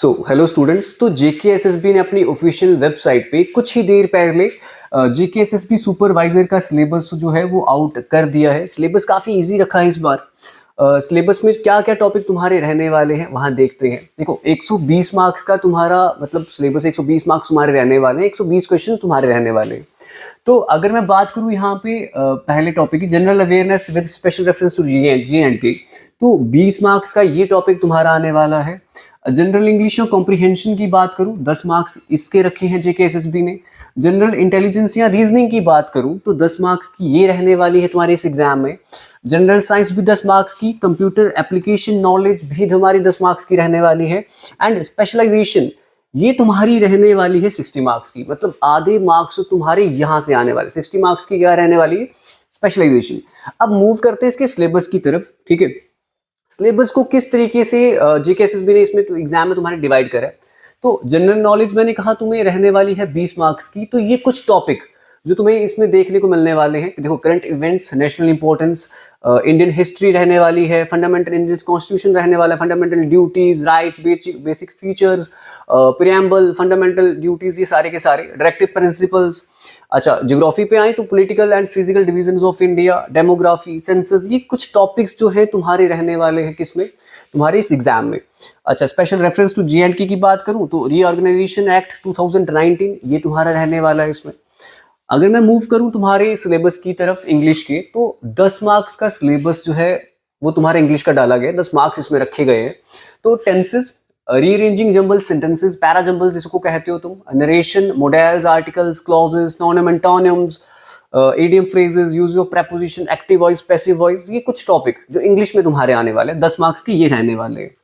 Hello students. तो JKSSB ने अपनी ऑफिशियल वेबसाइट पे कुछ ही देर पहले जेकेएसएसबी सुपरवाइजर का सिलेबस जो है वो आउट कर दिया है। सिलेबस काफ़ी इजी रखा है इस बार। सिलेबस में क्या क्या टॉपिक तुम्हारे रहने वाले हैं वहाँ देखते हैं। देखो 120 मार्क्स का तुम्हारा मतलब सिलेबस, 120 मार्क्स तुम्हारे रहने वाले हैं, 120 क्वेश्चन तुम्हारे रहने वाले हैं। तो अगर मैं बात करूँ यहाँ पे पहले टॉपिक की, general awareness with special reference to G and K, तो 20 मार्क्स का ये टॉपिक तुम्हारा आने वाला है। जनरल इंग्लिश और कॉम्प्रिहेंशन की बात करूं, 10 मार्क्स इसके रखे हैं जेकेएसएसबी ने। जनरल इंटेलिजेंस या रीजनिंग की बात करूं तो 10 मार्क्स की ये रहने वाली है तुम्हारे इस एग्जाम में। जनरल साइंस भी 10 मार्क्स की, कंप्यूटर एप्लीकेशन नॉलेज भी तुम्हारी 10 मार्क्स की रहने वाली है, एंड स्पेशलाइजेशन ये तुम्हारी रहने वाली है 60 मार्क्स की। मतलब आधे मार्क्स तो तुम्हारे यहां से आने वाले, 60 मार्क्स की क्या रहने वाली है, स्पेशलाइजेशन। अब मूव करते हैं इसके सिलेबस की तरफ। ठीक है, सिलेबस को किस तरीके से जेकेएसएसबी ने इसमें एग्जाम में तुम्हारे डिवाइड करा है। तो जनरल नॉलेज मैंने कहा तुम्हें रहने वाली है 20 मार्क्स की। तो ये कुछ टॉपिक जो तुम्हें इसमें देखने को मिलने वाले हैं, देखो current events, national importance, Indian history रहने वाली है, फंडामेंटल इंडियन कॉन्स्टिट्यूशन रहने वाला है, fundamental duties, rights, basic features, preamble, fundamental duties, ये सारे के सारे डायरेक्टिव प्रिंसिपल्स। अच्छा, ज्योग्राफी पे आए तो political and physical divisions of India, demography, census, ये कुछ टॉपिक्स जो है तुम्हारे रहने वाले हैं किसमें, तुम्हारे इस एग्जाम में। अच्छा, special reference to G and K की बात करूं तो रीऑर्गेनाइजेशन एक्ट 2019 ये तुम्हारा रहने वाला है इसमें। अगर मैं मूव करूं तुम्हारे सिलेबस की तरफ इंग्लिश के, तो 10 मार्क्स का सिलेबस जो है वो तुम्हारे इंग्लिश का डाला गया, 10 मार्क्स इसमें रखे गए हैं। तो tenses, rearranging jumble sentences, para jumble जिसको कहते हो तुम, नरेशन, मॉडल्स, आर्टिकल्स, क्लॉजेस, नॉनिम, antonyms, idiom phrases, use of preposition, active voice, passive voice, ये कुछ टॉपिक जो इंग्लिश में तुम्हारे आने वाले हैं, 10 मार्क्स के ये रहने वाले हैं।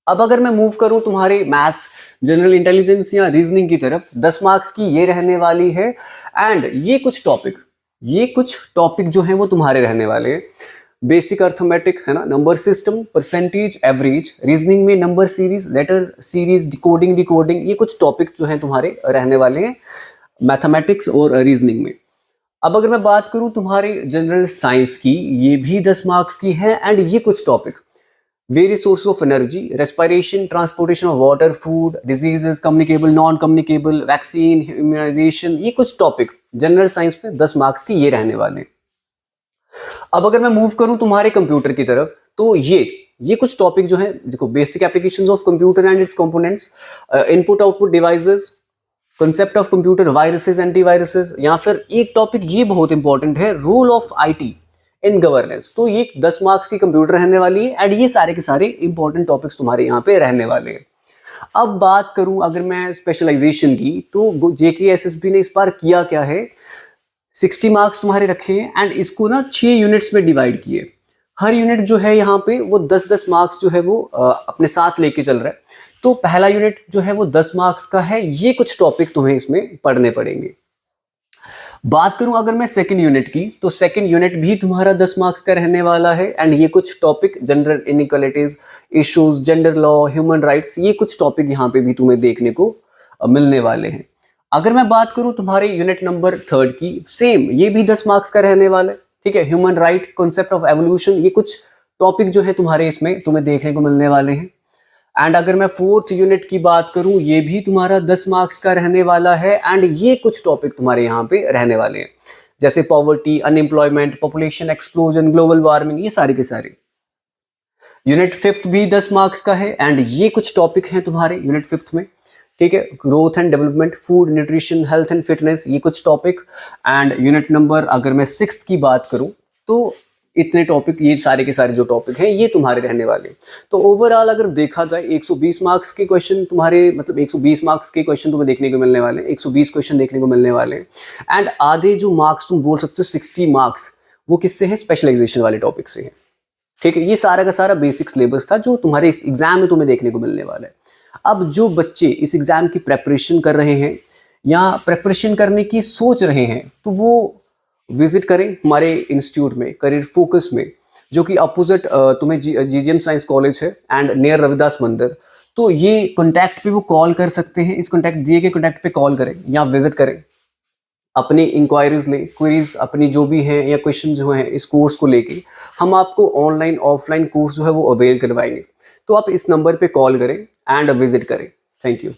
अब अगर मैं मूव करूं तुम्हारे मैथ्स, जनरल इंटेलिजेंस या रीजनिंग की तरफ, 10 मार्क्स की ये रहने वाली है। एंड ये कुछ टॉपिक जो है वो तुम्हारे रहने वाले हैं। बेसिक अर्थमेटिक है ना, number system, percentage, average, reasoning में number series, letter series, decoding, ये कुछ टॉपिक जो है तुम्हारे रहने वाले हैं मैथमेटिक्स और रीजनिंग में। अब अगर मैं बात करूं तुम्हारे जनरल साइंस की, ये भी 10 मार्क्स की है। एंड ये कुछ topic, various source of energy, respiration, transportation of water, food, diseases, communicable, non communicable, vaccine, immunisation, ये कुछ टॉपिक जनरल साइंस में 10 मार्क्स की ये रहने वाले हैं। अब अगर मैं मूव करूं तुम्हारे कंप्यूटर की तरफ, तो ये कुछ टॉपिक जो है, देखो basic applications of computer and its components, input output devices, concept of computer, viruses, antiviruses, या फिर एक टॉपिक ये बहुत इंपॉर्टेंट है, role of IT in governance. तो ये 10 मार्क्स की कंप्यूटर रहने वाली है। एंड ये सारे के सारे इंपॉर्टेंट टॉपिक्स तुम्हारे यहाँ पे रहने वाले हैं। अब बात करूं अगर मैं स्पेशलाइजेशन की, तो जेकेएसएसबी ने इस बार किया क्या है, 60 मार्क्स तुम्हारे रखे हैं एंड इसको ना 6 यूनिट्स में डिवाइड किए। हर यूनिट जो है यहाँ पे वो 10-10 मार्क्स जो है वो अपने साथ लेके चल रहा है। तो पहला यूनिट जो है वो 10 मार्क्स का है। ये कुछ टॉपिक तुम्हें इसमें पढ़ने पड़ेंगे। बात करूं अगर मैं सेकंड यूनिट की, तो सेकंड यूनिट भी तुम्हारा 10 मार्क्स का रहने वाला है। एंड ये कुछ topic, general inequalities, issues, gender law, human rights, ये कुछ टॉपिक यहाँ पे भी तुम्हें देखने को मिलने वाले हैं। अगर मैं बात करूं तुम्हारे यूनिट नंबर 3 की, सेम ये भी 10 मार्क्स का रहने वाला है। ठीक है, human right, concept of evolution, ये कुछ टॉपिक जो है तुम्हारे इसमें तुम्हें देखने को मिलने वाले हैं। एंड अगर मैं 4th यूनिट की बात करूं, ये भी तुम्हारा 10 मार्क्स का रहने वाला है। एंड ये कुछ टॉपिक तुम्हारे यहाँ पे रहने वाले हैं, जैसे poverty, unemployment, population explosion, global warming, ये सारे के सारे। यूनिट 5th भी 10 मार्क्स का है। एंड ये कुछ टॉपिक हैं तुम्हारे यूनिट 5th में। ठीक है, growth and development, food, nutrition, health and fitness, ये कुछ टॉपिक। एंड यूनिट नंबर अगर मैं 6th की बात करूं, तो इतने टॉपिक, ये सारे के सारे जो टॉपिक हैं ये तुम्हारे रहने वाले। तो ओवरऑल अगर देखा जाए, 120 मार्क्स के क्वेश्चन तुम्हारे, मतलब 120 मार्क्स के क्वेश्चन तुम्हें देखने को मिलने वाले हैं, 120 क्वेश्चन देखने को मिलने वाले हैं। एंड आधे जो मार्क्स तुम बोल सकते हो 60 मार्क्स, वो किससे है, स्पेशलाइजेशन वाले टॉपिक से है। ठीक है, ये सारा का सारा बेसिक सिलेबस था जो तुम्हारे इस एग्जाम में तुम्हें देखने को मिलने वाला है। अब जो बच्चे इस एग्जाम की प्रेपरेशन कर रहे हैं या प्रेपरेशन करने की सोच रहे हैं, तो वो विजिट करें हमारे इंस्टीट्यूट में, करियर फोकस में, जो कि अपोजिट तुम्हें जीजीएम साइंस कॉलेज है एंड नियर रविदास मंदिर। तो ये कॉन्टैक्ट पे वो कॉल कर सकते हैं, इस कॉन्टैक्ट दिए गए कॉन्टैक्ट पे कॉल करें या विजिट करें, अपनी इंक्वायरीज लें, क्वेरीज अपनी जो भी हैं या क्वेश्चन जो हैं इस कोर्स को लेके, हम आपको ऑनलाइन ऑफलाइन कोर्स जो है वो अवेल करवाएंगे। तो आप इस नंबर पे कॉल करें एंड विजिट करें। Thank you.